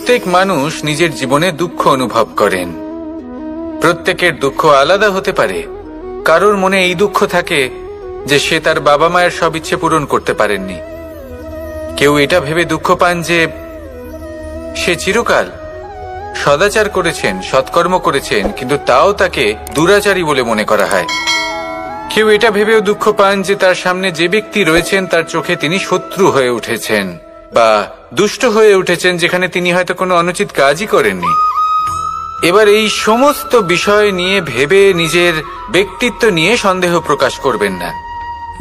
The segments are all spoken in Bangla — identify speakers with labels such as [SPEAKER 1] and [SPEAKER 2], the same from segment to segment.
[SPEAKER 1] প্রত্যেক মানুষ নিজের জীবনে দুঃখ অনুভব করেন। প্রত্যেকের দুঃখ আলাদা হতে পারে। কারোর মনে এই দুঃখ থাকে যে সে তার বাবা মায়ের সব ইচ্ছে পূরণ করতে পারেননি। কেউ এটা ভেবে দুঃখ পান যে সে চিরকাল সদাচার করেছেন, সৎকর্ম করেছেন, কিন্তু তাও তাকে দুরাচারী বলে মনে করা হয়। কেউ এটা ভেবেও দুঃখ পান যে তার সামনে যে ব্যক্তি রয়েছেন তার চোখে তিনি শত্রু হয়ে উঠেছেন বা দুষ্ট হয়ে উঠেছেন, যেখানে তিনি হয়তো কোনো অনুচিত কাজই করেননি। এবার এই সমস্ত বিষয় নিয়ে ভেবে নিজের ব্যক্তিত্ব নিয়ে সন্দেহ প্রকাশ করবেন না।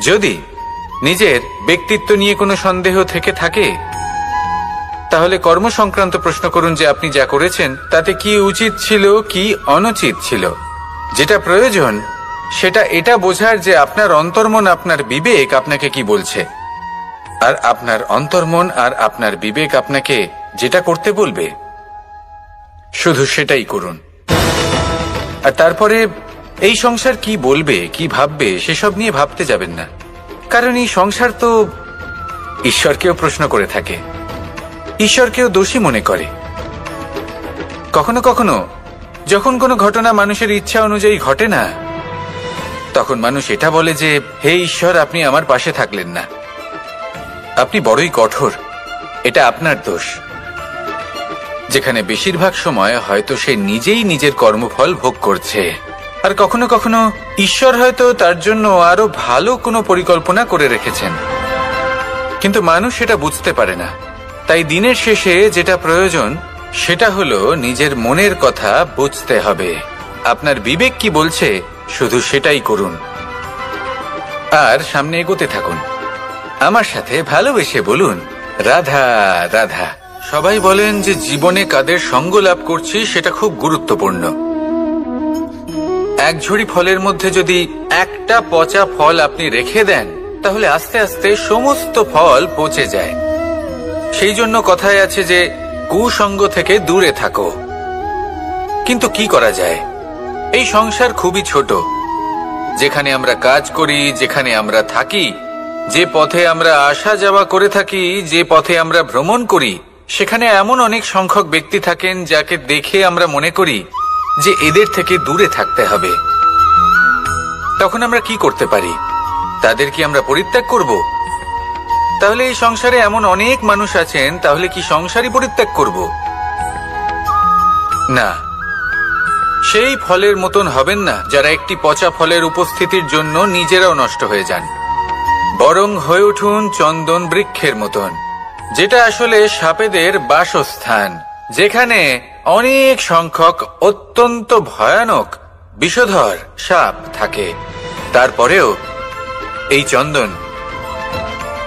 [SPEAKER 1] যদি নিজের ব্যক্তিত্ব নিয়ে কোনো সন্দেহ থেকে থাকে, তাহলে কর্ম সংক্রান্ত প্রশ্ন করুন যে আপনি যা করেছেন তাতে কি উচিত ছিল, কি অনুচিত ছিল। যেটা প্রয়োজন সেটা এটা বোঝার যে আপনার অন্তর্মন, আপনার বিবেক আপনাকে কি বলছে, আর আপনার অন্তর্মন আর আপনার বিবেক আপনাকে যেটা করতে বলবে শুধু সেটাই করুন। আর তারপরে এই সংসার কি বলবে, কি ভাববে সেসব নিয়ে ভাবতে যাবেন না। কারণ এই সংসার তো ঈশ্বরকেও প্রশ্ন করে থাকে, ঈশ্বরকেও দোষী মনে করে। কখনো কখনো যখন কোনো ঘটনা মানুষের ইচ্ছা অনুযায়ী ঘটে না, তখন মানুষ এটা বলে যে হে ঈশ্বর, আপনি আমার পাশে থাকলেন না, আপনি বড়ই কঠোর, এটা আপনার দোষ। যেখানে বেশিরভাগ সময় হয়তো সে নিজেই নিজের কর্মফল ভোগ করছে। আর কখনো কখনো ঈশ্বর হয়তো তার জন্য আরো ভালো কোনো পরিকল্পনা করে রেখেছেন, কিন্তু মানুষ সেটা বুঝতে পারে না। তাই দিনের শেষে যেটা প্রয়োজন সেটা হলো নিজের মনের কথা বুঝতে হবে। আপনার বিবেক কি বলছে শুধু সেটাই করুন, আর সামনে এগোতে থাকুন। আমার সাথে ভালোবেসে বলুন রাধা রাধা। সবাই বলেন যে জীবনে কাদের সঙ্গ লাভ করছি সেটা খুব গুরুত্বপূর্ণ। এক ঝুড়ি ফলের মধ্যে যদি একটা পচা ফল আপনি রেখে দেন, তাহলে আস্তে আস্তে সমস্ত ফল পচে যায়। সেই জন্য কথায় আছে যে কুসঙ্গ থেকে দূরে থাকো। কিন্তু কি করা যায়? এই সংসার খুবই ছোট। যেখানে আমরা কাজ করি, যেখানে আমরা থাকি, যে পথে আমরা আসা যাওয়া করে থাকি, যে পথে আমরা ভ্রমণ করি, সেখানে এমন অনেক সংখ্যক ব্যক্তি থাকেন যাকে দেখে আমরা মনে করি যে এদের থেকে দূরে থাকতে হবে। তখন আমরা কি করতে পারি? তাদের কি আমরা পরিত্যাগ করব? তাহলে এই সংসারে এমন অনেক মানুষ আছেন, তাহলে কি সংসারই পরিত্যাগ করব? না, সেই ফলের মতন হবেন না যারা একটি পচা ফলের উপস্থিতির জন্য নিজেরাও নষ্ট হয়ে যান। বরং হয়ে উঠুন চন্দন বৃক্ষের মতন, যেটা আসলে সাপেদের বাসস্থান, যেখানে অনেক সংখ্যক অত্যন্ত ভয়ানক বিষধর সাপ থাকে। তারপরেও এই চন্দন,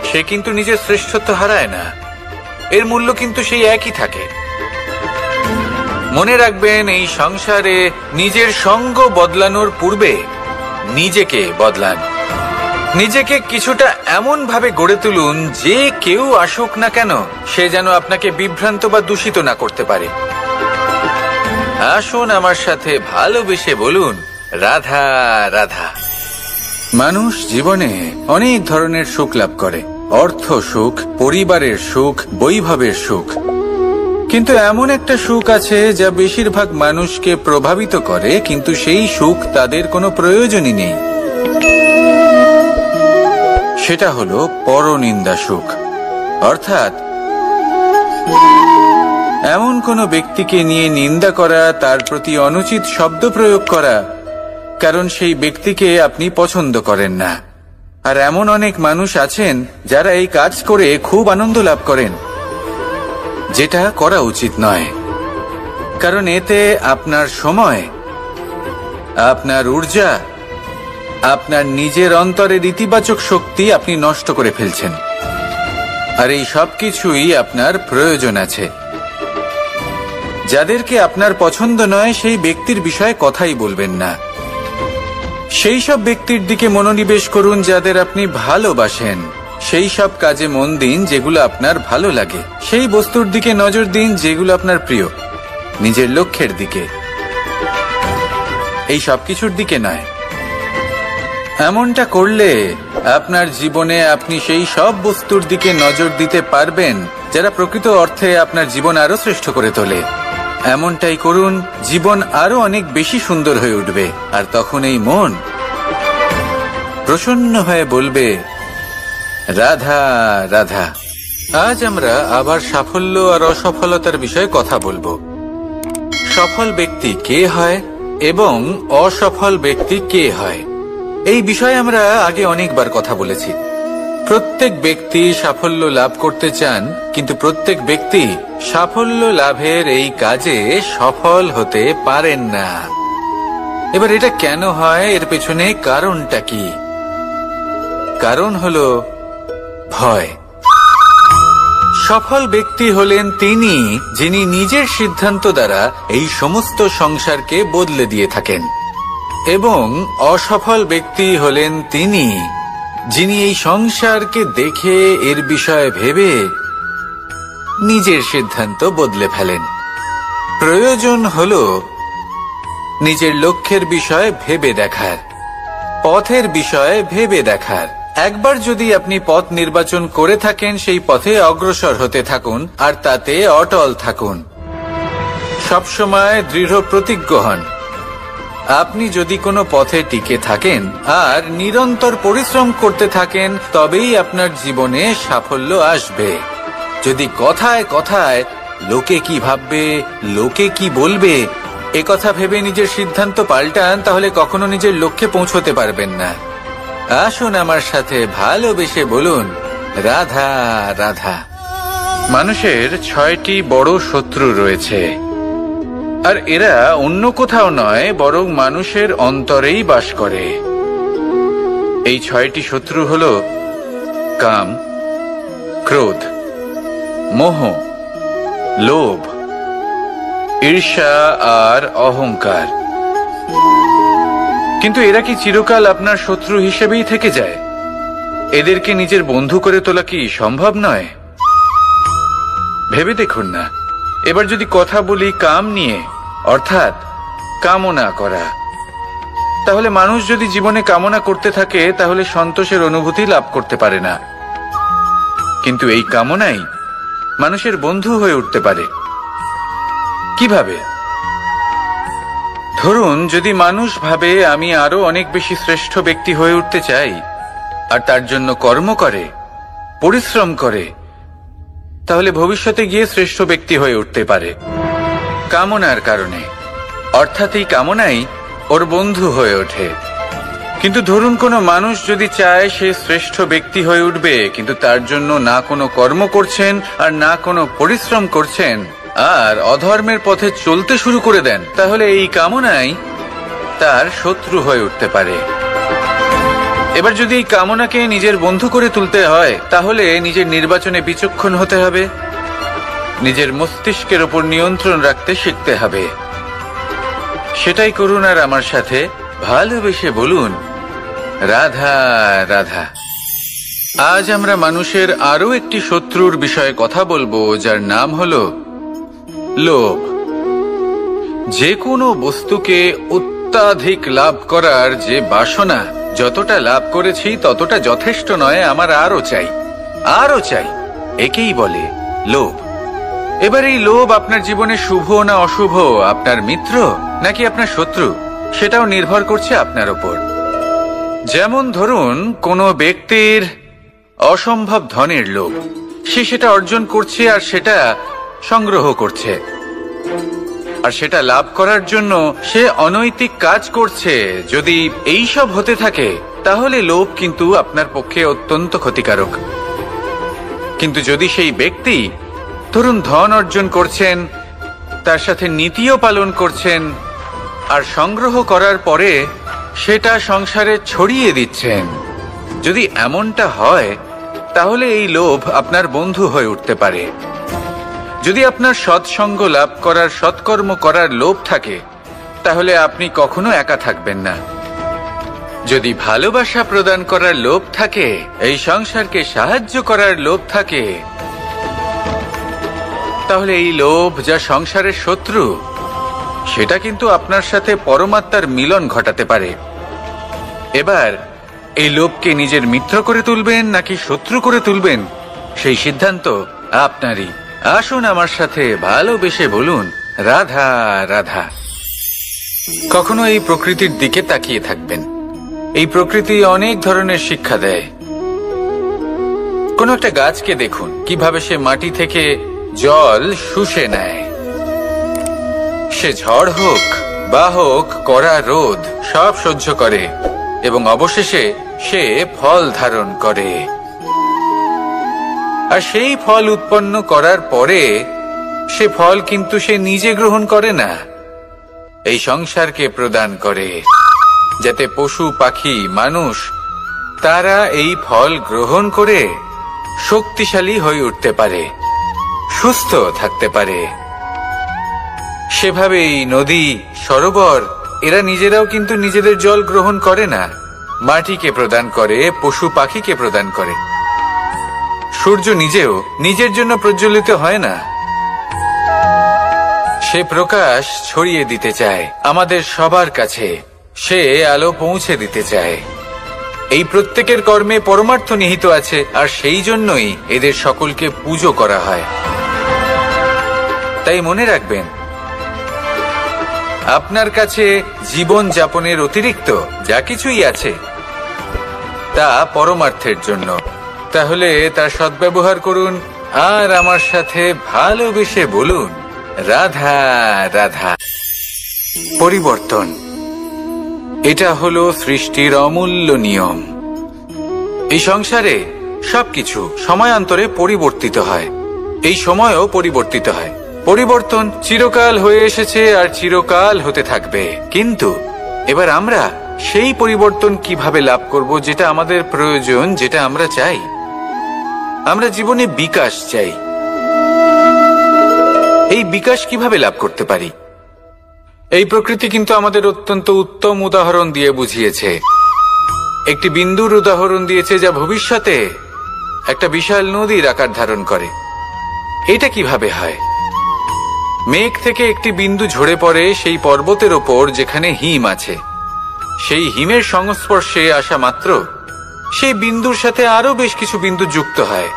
[SPEAKER 1] সে কিন্তু নিজের শ্রেষ্ঠত্ব হারায় না, এর মূল্য কিন্তু সেই একই থাকে। মনে রাখবেন, এই সংসারে নিজের সঙ্গ বদলানোর পূর্বে নিজেকে বদলান। নিজেকে কিছুটা এমন ভাবে গড়ে তুলুন যে কেউ আসুক না কেন সে যেন আপনাকে বিভ্রান্ত বা দূষিত না করতে পারে। আসুন আমার সাথে ভালোবেসে বলুন রাধা রাধা। মানুষ জীবনে অনেক ধরনের সুখ লাভ করে, অর্থ সুখ, পরিবারের সুখ, বৈভবের সুখ। কিন্তু এমন একটা সুখ আছে যা বেশিরভাগ মানুষকে প্রভাবিত করে, কিন্তু সেই সুখ তাদের কোনো প্রয়োজনই নেই। সেটা হলো পরনিন্দা সুখ। অর্থাৎ এমন কোনো ব্যক্তিকে নিয়ে নিন্দা করা, তার প্রতি অনুচিত শব্দ প্রয়োগ করা, কারণ সেই ব্যক্তিকে আপনি পছন্দ করেন না। আর এমন অনেক মানুষ আছেন যারা এই কাজ করে খুব আনন্দ লাভ করেন, যেটা করা উচিত নয়। কারণ এতে আপনার সময়, আপনার ঊর্জা, আপনার নিজের অন্তরের ইতিবাচক শক্তি আপনি নষ্ট করে ফেলছেন। আর এই সব কিছুই আপনার প্রয়োজন আছে। যাদেরকে আপনার পছন্দ নয় সেই ব্যক্তির বিষয়ে কথাই বলবেন না। সেই সব ব্যক্তির দিকে মনোনিবেশ করুন যাদের আপনি ভালোবাসেন। সেই সব কাজে মন দিন যেগুলো আপনার ভালো লাগে। সেই বস্তুর দিকে নজর দিন যেগুলো আপনার প্রিয়, নিজের লক্ষ্যের দিকে, এই সব কিছুর দিকে নয়। এমনটা করলে আপনার জীবনে আপনি সেই সব বস্তুর দিকে নজর দিতে পারবেন যারা প্রকৃত অর্থে আপনার জীবন আরো শ্রেষ্ঠ করে তোলে। এমনটাই করুন, জীবন আরো অনেক বেশি সুন্দর হয়ে উঠবে, আর তখন এই মন প্রসন্ন হয়ে বলবে, রাধা রাধা। আজ আমরা আবার সাফল্য আর অসফলতার বিষয়ে কথা বলবো। সফল ব্যক্তি কে হয় এবং অসফল ব্যক্তি কে হয়, এই বিষয়ে আমরা আগে অনেকবার কথা বলেছি। প্রত্যেক ব্যক্তি সাফল্য লাভ করতে চান, কিন্তু প্রত্যেক ব্যক্তি সাফল্য লাভের এই কাজে সফল হতে পারেন না। এবার এটা কেন হয়, এর পেছনে কারণটা কি? কারণ হলো ভয়। সফল ব্যক্তি হলেন তিনি যিনি নিজের সিদ্ধান্ত দ্বারা এই সমস্ত সংসারকে বদলে দিয়ে থাকেন, এবং অসফল ব্যক্তি হলেন তিনি যিনি এই সংসারকে দেখে এর বিষয়ে ভেবে নিজের সিদ্ধান্ত বদলে ফেলেন। প্রয়োজন হলো নিজের লক্ষ্যের বিষয়ে ভেবে দেখার, পথের বিষয়ে ভেবে দেখার। একবার যদি আপনি পথ নির্বাচন করে থাকেন, সেই পথে অগ্রসর হতে থাকুন আর তাতে অটল থাকুন। সবসময় দৃঢ় প্রতিজ্ঞ হন। আপনি যদি কোনো পথে টিকে থাকেন আর নিরন্তর পরিশ্রম করতে থাকেন, তবেই আপনার জীবনে সাফল্য আসবে। যদি কথায় কথায় লোকে কি ভাববে, লোকে কি বলবে, একথা ভেবে নিজের সিদ্ধান্ত পাল্টান, তাহলে কখনো নিজের লক্ষ্যে পৌঁছতে পারবেন না। আসুন আমার সাথে ভালোবেসে বলুন, রাধা রাধা। মানুষের 6টি বড় শত্রু রয়েছে, আর এরা অন্য কোথাও নয়, বরং মানুষের অন্তরেই বাস করে। এই 6টি শত্রু হল কাম, ক্রোধ, মোহ, লোভ, ঈর্ষা আর অহংকার। কিন্তু এরা কি চিরকাল আপনার শত্রু হিসেবেই থেকে যায়? এদেরকে নিজের বন্ধু করে তোলা কি সম্ভব নয়? ভেবে দেখুন না। এবার যদি কথা বলি কাম নিয়ে, অর্থাৎ কামনা করা, তাহলে মানুষ যদি জীবনে কামনা করতে থাকে তাহলে সন্তোষের অনুভূতি লাভ করতে পারে না। কিন্তু এই কামনাই মানুষের বন্ধু হয়ে উঠতে পারে। কিভাবে? ধরুন, যদি মানুষ ভাবে আমি আরো অনেক বেশি শ্রেষ্ঠ ব্যক্তি হয়ে উঠতে চাই, আর তার জন্য কর্ম করে, পরিশ্রম করে, তাহলে ভবিষ্যতে গিয়ে শ্রেষ্ঠ ব্যক্তি হয়ে উঠতে পারে কামনার কারণে। অর্থাৎ এই কামনাই ওর বন্ধু হয়ে ওঠে। কিন্তু ধরুন কোনো মানুষ যদি চায় সে শ্রেষ্ঠ ব্যক্তি হয়ে উঠবে, কিন্তু তার জন্য না কোনো কর্ম করছেন আর না কোনো পরিশ্রম করছেন, আর অধর্মের পথে চলতে শুরু করে দেন, তাহলে এই কামনাই তার শত্রু হয়ে উঠতে পারে। এবার যদি এই কামনাকে নিজের বন্ধু করে তুলতে হয়, তাহলে নিজের নির্বাচনে বিচক্ষণ হতে হবে, নিজের মস্তিষ্কের ওপর নিয়ন্ত্রণ রাখতে শিখতে হবে। সেটাই করুন আর আমার সাথে ভালোবেসে বলুন, রাধা রাধা। আজ আমরা মানুষের আরো একটি শত্রুর বিষয়ে কথা বলবো, যার নাম হলো লোভ। যে কোনো বস্তুকে অত্যাধিক লাভ করার যে বাসনা, যতটা লাভ করেছি ততটা যথেষ্ট নয়, আমার আরো চাই, আরো চাই, একেই বলে লোভ। এবার এই লোভ আপনার জীবনে শুভ না অশুভ, আপনার মিত্র নাকি আপনার শত্রু, সেটাও নির্ভর করছে আপনার ওপর। যেমন ধরুন, কোনো ব্যক্তির অসম্ভব ধনের লোভ, সে সেটা অর্জন করছে আর সেটা সংগ্রহ করছে, আর সেটা লাভ করার জন্য সে অনৈতিক কাজ করছে। যদি এই সব হতে থাকে তাহলে লোভ কিন্তু আপনার পক্ষে অত্যন্ত ক্ষতিকারক। কিন্তু যদি সেই ব্যক্তি ধরুন ধন অর্জন করছেন, তার সাথে নীতিও পালন করছেন, আর সংগ্রহ করার পরে সেটা সংসারে ছড়িয়ে দিচ্ছেন, যদি এমনটা হয় তাহলে এই লোভ আপনার বন্ধু হয়ে উঠতে পারে। যদি আপনার সৎসঙ্গ লাভ করার, সৎকর্ম করার লোভ থাকে, তাহলে আপনি কখনো একা থাকবেন না। যদি ভালোবাসা প্রদান করার লোভ থাকে, এই সংসারকে সাহায্য করার লোভ থাকে, তাহলে এই লোভ যা সংসারের শত্রু, সেটা কিন্তু আপনার সাথে পরমাত্মার মিলন ঘটাতে পারে। এবার এই লোভকে নিজের মিত্র করে তুলবেন নাকি শত্রু করে তুলবেন, সেই সিদ্ধান্ত আপনারই। আসুন আমার সাথে ভালোবেসে বলুন, রাধা রাধা। কখনো এই প্রকৃতির দিকে তাকিয়ে থাকবেন। এই প্রকৃতি অনেক ধরনের শিক্ষা দেয়। কোন একটা গাছকে দেখুন কিভাবে সে মাটি থেকে জল শুষে নেয়। সে ঝড় হোক বা হোক কড়া রোদ সব সহ্য করে এবং অবশেষে সে ফল ধারণ করে। আর সেই ফল উৎপন্ন করার পরে সে ফল কিন্তু সে নিজে গ্রহণ করে না, এই সংসারকে প্রদান করে, যাতে পশু পাখি মানুষ তারা এই ফল গ্রহণ করে শক্তিশালী হয়ে উঠতে পারে, সুস্থ থাকতে পারে। সেভাবেই নদী, সরোবর এরা নিজেরাও কিন্তু নিজেদের জল গ্রহণ করে না, মাটিকে প্রদান করে, পশু পাখিকে প্রদান করে। সূর্য নিজেও নিজের জন্য প্রজ্বলিত হয় না, সে প্রকাশ ছড়িয়ে দিতে চায় আমাদের সবার কাছে, সে আলো পৌঁছে দিতে চায়। এই প্রত্যেকের কর্মে পরমার্থ নিহিত আছে, আর সেই জন্যই এদের সকলকে পুজো করা হয়। তাই মনে রাখবেন, আপনার কাছে জীবন যাপনের অতিরিক্ত যা কিছুই আছে তা পরমার্থের জন্য। তাহলে তার সদ্ব্যবহার করুন আর আমার সাথে ভালোবেসে বলুন, রাধা রাধা। পরিবর্তন, এটা হলো সৃষ্টির অমূল্য নিয়ম। এই সংসারে সবকিছু সময়ান্তরে পরিবর্তিত হয়, এই সময়ও পরিবর্তিত হয়। পরিবর্তন চিরকাল হয়ে এসেছে আর চিরকাল হতে থাকবে। কিন্তু এবার আমরা সেই পরিবর্তন কিভাবে লাভ করব যেটা আমাদের প্রয়োজন, যেটা আমরা চাই। আমরা জীবনে বিকাশ চাই। এই বিকাশ কিভাবে লাভ করতে পারি? এই প্রকৃতি কিন্তু আমাদের অত্যন্ত উত্তম উদাহরণ দিয়ে বুঝিয়েছে। একটি বিন্দুর উদাহরণ দিয়েছে যা ভবিষ্যতে একটা বিশাল নদীর আকার ধারণ করে। এটা কিভাবে হয়? মেঘ থেকে একটি বিন্দু ঝরে পড়ে সেই পর্বতের ওপর যেখানে হিম আছে। সেই হিমের সংস্পর্শে আসা মাত্র সেই বিন্দুর সাথে আরো বেশ কিছু বিন্দু যুক্ত হয়,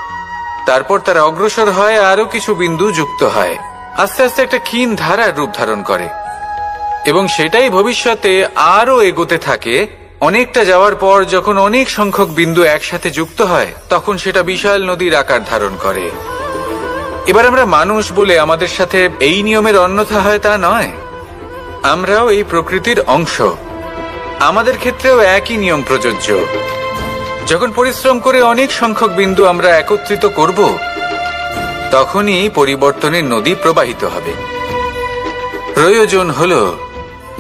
[SPEAKER 1] তারপর তারা অগ্রসর হয়, আরো কিছু বিন্দু যুক্ত হয়, আস্তে আস্তে একটা ক্ষীণ ধারার রূপ ধারণ করে এবং সেটাই ভবিষ্যতে আরো এগোতে থাকে। অনেকটা যাওয়ার পর যখন অনেক সংখ্যক বিন্দু একসাথে যুক্ত হয় তখন সেটা বিশাল নদীর আকার ধারণ করে। এবার আমরা মানুষ বলে আমাদের সাথে এই নিয়মের অন্যথা হয় তা নয়। আমরাও এই প্রকৃতির অংশ, আমাদের ক্ষেত্রেও একই নিয়ম প্রযোজ্য। যখন পরিশ্রম করে অনেক সংখ্যক বিন্দু আমরা একত্রিত করব তখনই পরিবর্তনের নদী প্রবাহিত হবে। প্রয়োজন হলো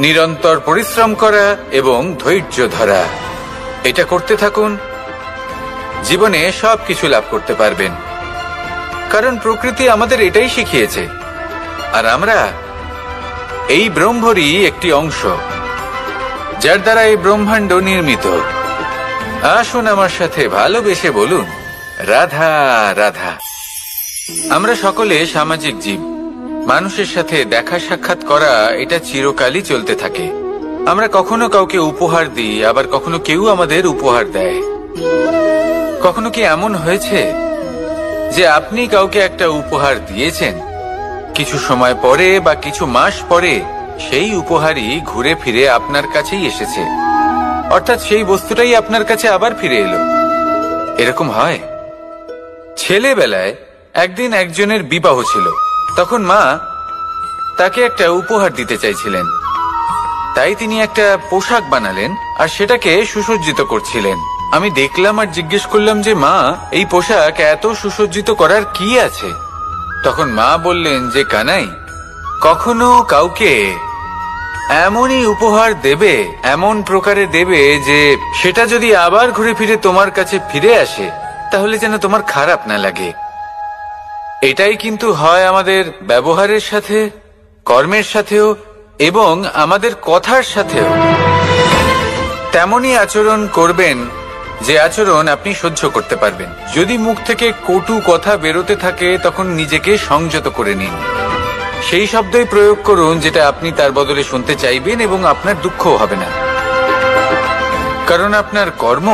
[SPEAKER 1] নিরন্তর পরিশ্রম করা এবং ধৈর্য ধরা। এটা করতে থাকুন, জীবনে সবকিছু লাভ করতে পারবেন। কারণ প্রকৃতি আমাদের এটাই শিখিয়েছে, আর আমরা এই ব্রহ্মরই একটি অংশ, যার দ্বারা এই ব্রহ্মাণ্ড নির্মিত। আসুন আমার সাথে ভালোবেসে বলুন, রাধা রাধা। আমরা সকলে সামাজিক জীব। মানুষের সাথে দেখা সাক্ষাৎ করা এটা চিরকালই চলতে থাকে। আমরা কখনো কাউকে উপহার দিই, আবার কখনো কেউ আমাদের উপহার দেয়। কখনো কি এমন হয়েছে যে আপনি কাউকে একটা উপহার দিয়েছেন, কিছু সময় পরে বা কিছু মাস পরে সেই উপহারই ঘুরে ফিরে আপনার কাছেই এসেছে, অর্থাৎ সেই বস্তুটাই আপনার কাছে আবার ফিরে এলো? এরকম হয়। ছেলেবেলায় একদিন একজনের বিবাহ ছিল, তখন মা তাকে একটা উপহার দিতে চাইছিলেন। তাই তিনি একটা পোশাক বানালেন আর সেটাকে সুসজ্জিত করছিলেন। আমি দেখলাম আর জিজ্ঞেস করলাম যে মা, এই পোশাক এত সুসজ্জিত করার কি আছে? তখন মা বললেন যে কানাই, কখনো কাউকে এমনই উপহার দেবে, এমন প্রকারে দেবে যে সেটা যদি আবার ঘুরে ফিরে তোমার কাছে ফিরে আসে তাহলে যেন তোমার খারাপ না লাগে। এটাই কিন্তু হয় আমাদের ব্যবহারের সাথে, কর্মের সাথেও এবং আমাদের কথার সাথেও। তেমনই আচরণ করবেন যে আচরণ আপনি সহ্য করতে পারবেন। যদি মুখ থেকে কটু কথা বেরোতে থাকে তখন নিজেকে সংযত করে নিন। সেই শব্দই প্রয়োগ করুন যেটা আপনি তার বদলে শুনতে চাইবেন এবং আপনার দুঃখও হবে না। কারণ আপনার কর্ম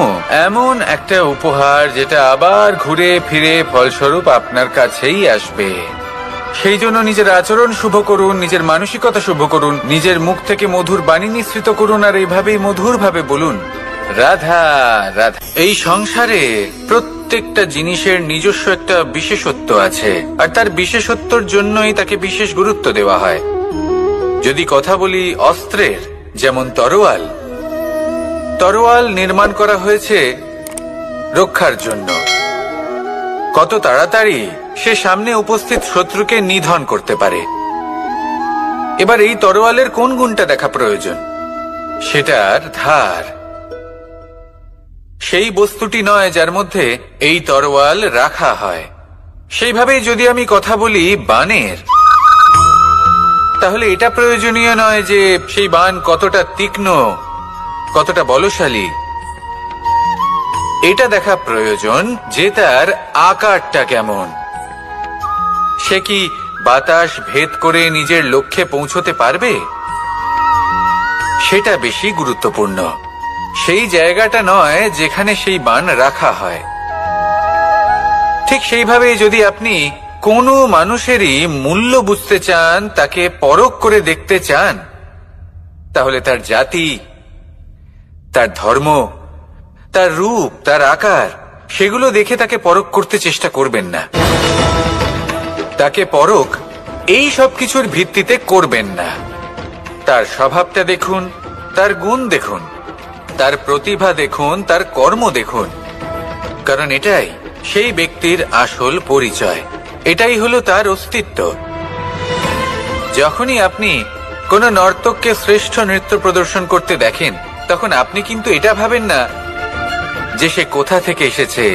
[SPEAKER 1] এমন একটা উপহার যেটা আবার ঘুরে ফিরে ফলস্বরূপ আপনার কাছেই আসবে। সেই জন্য নিজের আচরণ শুভ করুন, নিজের মানসিকতা শুভ করুন, নিজের মুখ থেকে মধুর বাণী নিঃসৃত করুন, আর এইভাবেই মধুরভাবে বলুন, রাধা রাধা। এই সংসারে প্রত্যেকটা জিনিসের নিজস্ব একটা বিশেষত্ব আছে, আর তার বিশেষত্বর জন্যই তাকে বিশেষ গুরুত্ব দেওয়া হয়। যদি কথা বলি অস্ত্রের, যেমন তরোয়াল, তরোয়াল নির্মাণ করা হয়েছে রক্ষার জন্য। কত তাড়াতাড়ি সে সামনে উপস্থিত শত্রুকে নিধন করতে পারে। এবার এই তরোয়ালের কোন গুণটা দেখা প্রয়োজন? সেটার ধার। সেই বস্তুটি নয় যার মধ্যে এই তরোয়াল রাখা হয়। সেইভাবেই যদি আমি কথা বলি বাণের, তাহলে এটা প্রয়োজনীয় নয় যে সেই বাণ কতটা তীক্ষ্ণ, কতটা বলশালী। এটা দেখা প্রয়োজন যে তার আকারটা কেমন। সে কি বাতাস ভেদ করে নিজের লক্ষ্যে পৌঁছতে পারবে? সেটা বেশি গুরুত্বপূর্ণ। সেই জায়গাটা নয় যেখানে সেই বাণ রাখা হয়। ঠিক সেইভাবে যদি আপনি কোনো মানুষেরই মূল্য বুঝতে চান, তাকে পরখ করে দেখতে চান, তাহলে তার জাতি, তার ধর্ম, তার রূপ, তার আকার, সেগুলো দেখে তাকে পরখ করতে চেষ্টা করবেন না। তাকে পরখ এই সব কিছুর ভিত্তিতে করবেন না। তার স্বভাবটা দেখুন, তার গুণ দেখুন, তার প্রতিভা দেখুন, তার কর্ম দেখুন, কারণ এটাই সেই ব্যক্তির আসল পরিচয়। এটাই হলো তার অস্তিত্ব। যখনই আপনি কোনো নর্তককে শ্রেষ্ঠ নৃত্য প্রদর্শন করতে দেখেন, তখন আপনি কিন্তু এটা ভাবেন না যে সে কোথা থেকে এসেছে,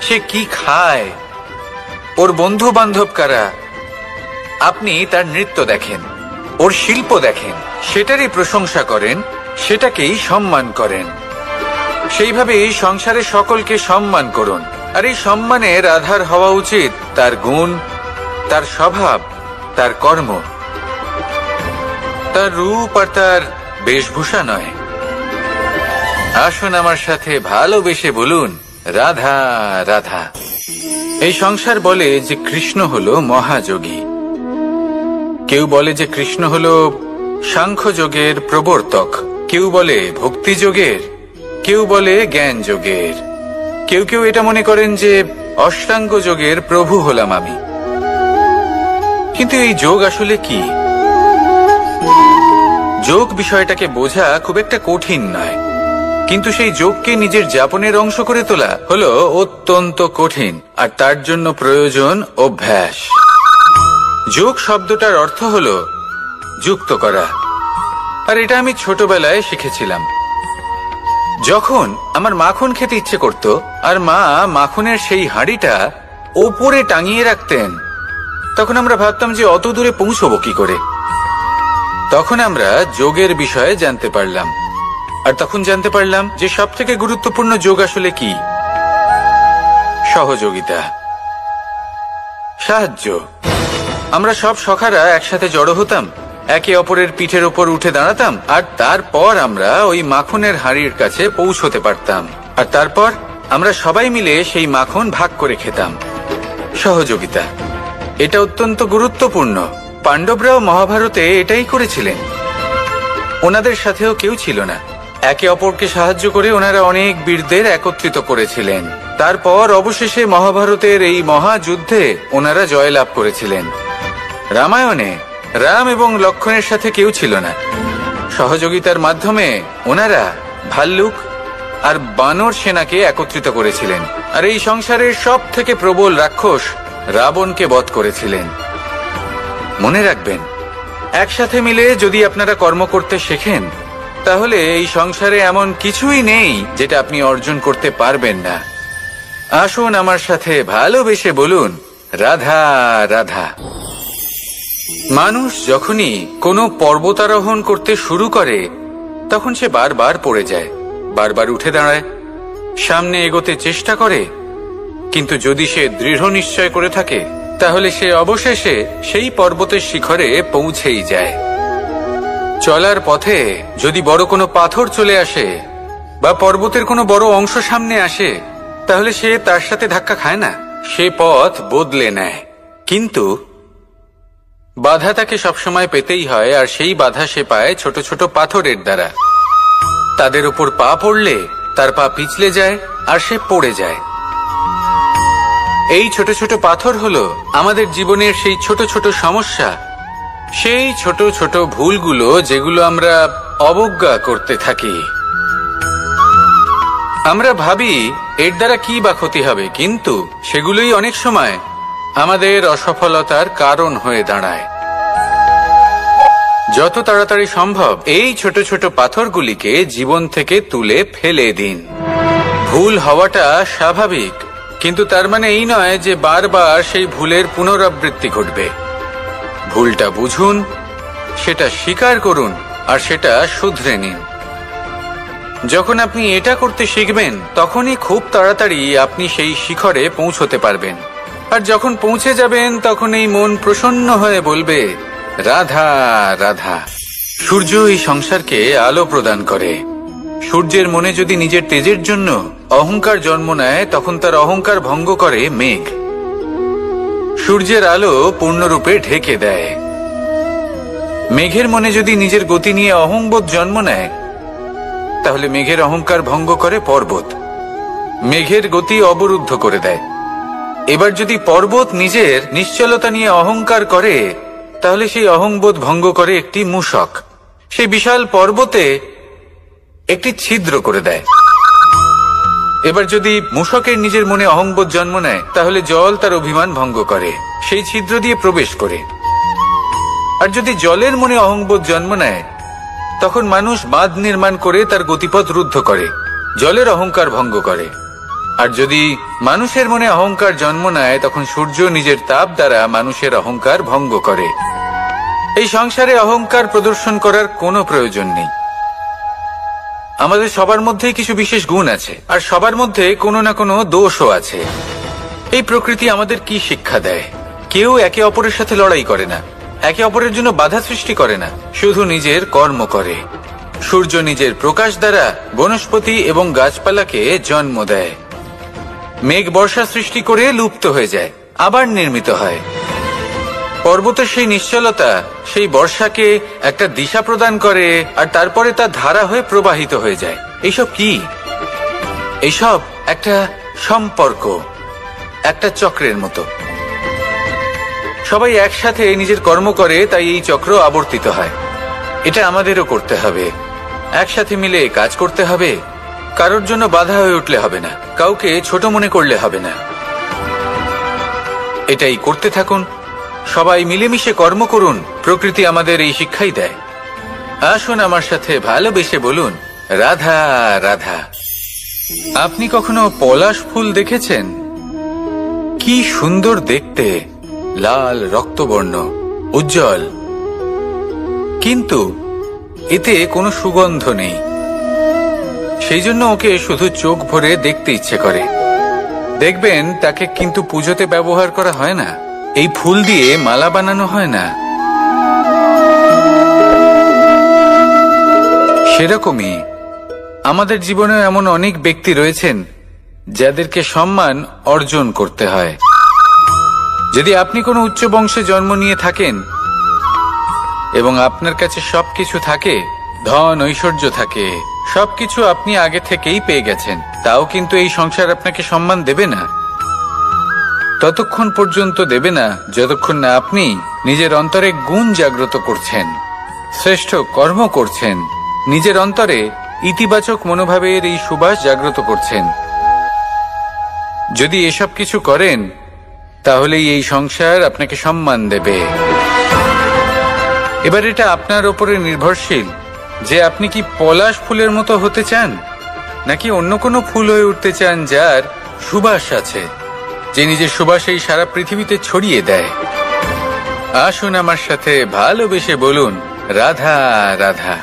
[SPEAKER 1] সে কি খায়, ওর বন্ধু বান্ধব কারা। আপনি তার নৃত্য দেখেন, ওর শিল্প দেখেন, সেটারই প্রশংসা করেন, সেটাকেই সম্মান করেন। সেইভাবে এই সংসারে সকলকে সম্মান করুন, আর এই সম্মানের আধার হওয়া উচিত তার গুণ, তার স্বভাব, তার কর্ম, তার রূপ আর তার বেশভূষা নয়। আসুন আমার সাথে ভালোবেসে বলুন, রাধা রাধা। এই সংসার বলে যে কৃষ্ণ হলো মহাযোগী। কেউ বলে যে কৃষ্ণ হলো সাংখ্য যোগের প্রবর্তক, কেউ বলে ভক্তি যোগের, কেউ বলে জ্ঞান যোগের, কেউ কেউ এটা মনে করেন যে অষ্টাঙ্গ যোগের প্রভু হলাম আমি। কিন্তু এই যোগ আসলে কি? যোগ বিষয়টাকে বোঝা খুব একটা কঠিন নয়, কিন্তু সেই যোগকে নিজের যাপনের অংশ করে তোলা হলো অত্যন্ত কঠিন, আর তার জন্য প্রয়োজন অভ্যাস। যোগ শব্দটার অর্থ হলো যুক্ত করা, আর এটা আমি ছোটবেলায় শিখেছিলাম। যখন আমার মাখন খেতে ইচ্ছে করত, আর মা মাখনের সেই হাঁড়িটা ওপরে টাঙিয়ে রাখতেন, তখন আমরা ভাবতাম যে অত দূরে পৌঁছবো কি করে। তখন আমরা যোগের বিষয়ে জানতে পারলাম, আর তখন জানতে পারলাম যে সব থেকে গুরুত্বপূর্ণ যোগ আসলে কি? সহযোগিতা, সাহায্য। আমরা সব সখারা একসাথে জড়ো হতাম, একে অপরের পিঠের ওপর উঠে দাঁড়াতাম, আর তারপর আমরা ওই মাখনের হাঁড়ির কাছে পৌঁছতে পারতাম, আর তারপর আমরা সবাই মিলে সেই মাখন ভাগ করে খেতাম। সহযোগিতা, এটা অত্যন্ত গুরুত্বপূর্ণ। পাণ্ডবরাও মহাভারতে এটাই করেছিলেন। ওনাদের সাথেও কেউ ছিল না। একে অপরকে সাহায্য করে ওনারা অনেক বীরদের একত্রিত করেছিলেন। তারপর অবশেষে মহাভারতের এই মহাযুদ্ধে ওনারা জয়লাভ করেছিলেন। রামায়ণে রাম এবং লক্ষ্মণের সাথে কেউ ছিল না। সহযোগিতার মাধ্যমে ওনারা ভাল্লুক আর বানর সেনাকে একত্রিত করেছিলেন, আর এই সংসারের সব থেকে প্রবল রাক্ষস রাবণকে বধ করেছিলেন। মনে রাখবেন, একসাথে মিলে যদি আপনারা কর্ম করতে শেখেন, তাহলে এই সংসারে এমন কিছুই নেই যেটা আপনি অর্জন করতে পারবেন না। আসুন আমার সাথে ভালোবেসে বলুন, রাধা রাধা। মানুষ যখনই কোনো পর্বতারোহণ করতে শুরু করে, তখন সে বারবার পড়ে যায়, বারবার উঠে দাঁড়ায়, সামনে এগোতে চেষ্টা করে, কিন্তু যদি সে দৃঢ় নিশ্চয় করে থাকে, তাহলে সে অবশেষে সেই পর্বতের শিখরে পৌঁছেই যায়। চলার পথে যদি বড় কোনো পাথর চলে আসে, বা পর্বতের কোনো বড় অংশ সামনে আসে, তাহলে সে তার সাথে ধাক্কা খায় না, সে পথ বদলে নেয়। কিন্তু বাধা তাকে সবসময় পেতেই হয়, আর সেই বাধা সে পায় ছোট ছোট পাথরের দ্বারা। তাদের উপর পা পড়লে তার পা পিছলে যায় আর সে পড়ে যায়। এই ছোট ছোট পাথর হলো আমাদের জীবনের সেই ছোট ছোট সমস্যা, সেই ছোট ছোট ভুলগুলো যেগুলো আমরা অবজ্ঞা করতে থাকি। আমরা ভাবি এর দ্বারা কি বা ক্ষতি হবে, কিন্তু সেগুলোই অনেক সময় আমাদের অসফলতার কারণ হয়ে দাঁড়ায়। যত তাড়াতাড়ি সম্ভব এই ছোট ছোট পাথরগুলিকে জীবন থেকে তুলে ফেলে দিন। ভুল হওয়াটা স্বাভাবিক, কিন্তু তার মানে এই নয় যে বারবার সেই ভুলের পুনরাবৃত্তি ঘটবে। ভুলটা বুঝুন, সেটা স্বীকার করুন আর সেটা শুধরে নিন। যখন আপনি এটা করতে শিখবেন, তখনই খুব তাড়াতাড়ি আপনি সেই শিখরে পৌঁছতে পারবেন। আর যখন পৌঁছে যাবেন, তখন এই মন প্রসন্ন হয়ে বলবে, রাধা রাধা। সূর্য এই সংসারকে আলো প্রদান করে। সূর্যের মনে যদি নিজের তেজের জন্য অহংকার জন্ম নেয়, তখন তার অহংকার ভঙ্গ করে মেঘ। সূর্যের আলো পূর্ণরূপে ঢেকে দেয়। মেঘের মনে যদি নিজের গতি নিয়ে অহংবোধ জন্ম নেয়, তাহলে মেঘের অহংকার ভঙ্গ করে পর্বত। মেঘের গতি অবরুদ্ধ করে দেয়। এবার যদি পর্বত নিজের নিশ্চলতা নিয়ে অহংকার করে, তাহলে সেই অহংবোধ ভঙ্গ করে একটি মূষক। সেই বিশাল পর্বতে একটি ছিদ্র করে দেয়। এবার যদি মূষকের নিজের মনে অহংবোধ জন্ম নেয়, তাহলে জল তার অভিমান ভঙ্গ করে, সেই ছিদ্র দিয়ে প্রবেশ করে। আর যদি জলের মনে অহংবোধ জন্ম নেয়, তখন মানুষ বাঁধ নির্মাণ করে তার গতিপথ রুদ্ধ করে, জলের অহংকার ভঙ্গ করে। আর যদি মানুষের মনে অহংকার জন্ম নেয়, তখন সূর্য নিজের তাপ দ্বারা মানুষের অহংকার ভঙ্গ করে। এই সংসারে অহংকার প্রদর্শন করার কোনো প্রয়োজন নেই। আমাদের সবার মধ্যেই কিছু বিশেষ গুণ আছে, আর সবার মধ্যে কোনো না কোনো দোষও আছে। এই প্রকৃতি আমাদের কি শিক্ষা দেয়? কেউ একে অপরের সাথে লড়াই করে না, একে অপরের জন্য বাধা সৃষ্টি করে না, শুধু নিজের কর্ম করে। সূর্য নিজের প্রকাশ দ্বারা বনস্পতি এবং গাছপালাকে জন্ম দেয়। মেঘ বর্ষা সৃষ্টি করে লুপ্ত হয়ে যায়, আবার নির্মিত হয়। পর্বতের সেই নিশ্চলতা সেই বর্ষাকে একটা দিশা প্রদান করে, আর তারপরে তা ধারা হয়ে প্রবাহিত হয়ে যায়। এইসব কি? এইসব একটা সম্পর্ক, একটা চক্রের মতো। সবাই একসাথে নিজের কর্ম করে, তাই এই চক্র আবর্তিত হয়। এটা আমাদেরও করতে হবে, একসাথে মিলে কাজ করতে হবে। কারোর জন্য বাধা হয়ে উঠলে হবে না, কাউকে ছোট মনে করলে হবে না। এটাই করতে থাকুন, সবাই মিলেমিশে কর্ম করুন। প্রকৃতি আমাদের এই শিক্ষাই দেয়। আসুন আমার সাথে ভালোবেসে বলুন, রাধা রাধা। আপনি কখনো পলাশ ফুল দেখেছেন? কি সুন্দর দেখতে, লাল রক্তবর্ণ, উজ্জ্বল, কিন্তু এতে কোনো সুগন্ধ নেই। সেই জন্য ওকে শুধু চোখ ভরে দেখতে ইচ্ছে করে। দেখবেন তাকে কিন্তু পুজোতে ব্যবহার করা হয় না, এই ফুল দিয়ে মালা বানানো হয় না। সেরকমই আমাদের জীবনে এমন অনেক ব্যক্তি রয়েছেন যাদেরকে সম্মান অর্জন করতে হয়। যদি আপনি কোনো উচ্চ বংশে জন্ম নিয়ে থাকেন এবং আপনার কাছে সবকিছু থাকে, ধন ঐশ্বর্য থাকে, সবকিছু আপনি আগে থেকেই পেয়ে গেছেন, তাও কিন্তু এই সংসার আপনাকে সম্মান দেবে না। ততক্ষণ পর্যন্ত দেবে না যতক্ষণ না আপনি নিজের অন্তরে গুণ জাগ্রত করছেন, শ্রেষ্ঠ কর্ম করছেন, নিজের অন্তরে ইতিবাচক মনোভাবের এই সুবাস জাগ্রত করছেন। যদি এসব কিছু করেন, তাহলেই এই সংসার আপনাকে সম্মান দেবে। এবার এটা আপনার উপরে নির্ভরশীল যে আপনি কি পলাশ ফুলের মতো হতে চান, নাকি অন্য কোনো ফুল হয়ে উঠতে চান যার সুবাস আছে, যে নিজের সুবাস এই সারা পৃথিবীতে ছড়িয়ে দেয়। আসুন আমার সাথে ভালোবেসে বলুন, রাধা রাধা।